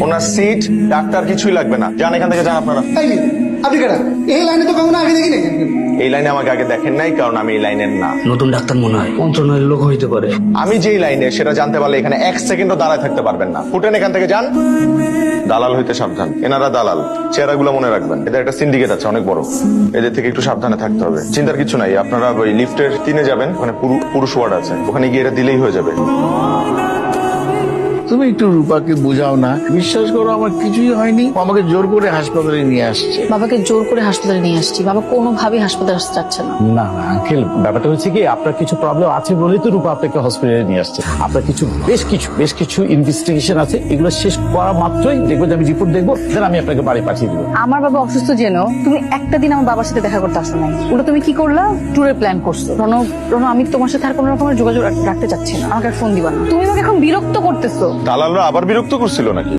ওনার seat doctor কিছুই লাগবে না, যান এখান থেকে, যান আপনারা। আপনি কেডা? এই লাইনে তো কখনো আগে দেখি নাই। এই লাইনে আমাকে আগে দেখেন নাই, কারণ আমি এই লাইনের না। নতুন ডাক্তার মনে হয়, মন্ত্রণালয়ের লোক হইতে পারে। আমি যেই লাইনে সেটা জানতে পারলে এখানে এক সেকেন্ডও দাঁড়ায় থাকতে পারবেন না। ফুটেন এখান থেকে, যান। দালাল হইতে সাবধান, এনারা দালাল। চেহারাগুলো মনে রাখবেন, এদের একটা সিন্ডিকেট আছে অনেক বড়, এদের থেকে একটু সাবধানে থাকতে হবে। চিন্তার কিছু নাই, আপনারা ওই লিফটের 3-এ যাবেন, ওখানে পুরুষ ওয়ার্ড আছে, ওখানে গিয়ে এটা দিলেই হয়ে যাবে। তুমি একটু রূপাকে বোঝাও না, বিশ্বাস করো আমার কিছুই হয়নি, ও আমাকে জোর করে হাসপাতালে নিয়ে আসছে। বাবাকে জোর করে হাসপাতালে নিয়ে আসছি, বাবা কোনোভাবেই হাসপাতালে আসতে চাচ্ছে না। না না আঙ্কেল, ব্যাপারটা হচ্ছে কি, আপনার কিছু প্রবলেম আছে বলেই তো রূপা আপনাকে হসপিটালে নিয়ে আসছে। আপনার বেশ কিছু ইনভেস্টিগেশন আছে, এগুলো শেষ করা মাত্রই দেখবো যে আমি রিপোর্ট দেখবো, দেন আমি আপনাকে বাড়ি পাঠিয়ে দেবো। আমার বাবা অসুস্থ জেনেও তুমি একটা দিন আমার বাবার সাথে দেখা করতে আসো নাই। ওটা তুমি কি করলা? ট্যুরের প্ল্যান করছো। রনো, আমি তোমার সাথে আর কোনো রকমের যোগাযোগ রাখতে চাচ্ছি না, আমাকে আর ফোন দিবা না। তুমি আমাকে এখন বিরক্ত করতেছো। দালালরা আবার বিরক্ত করছিল নাকি?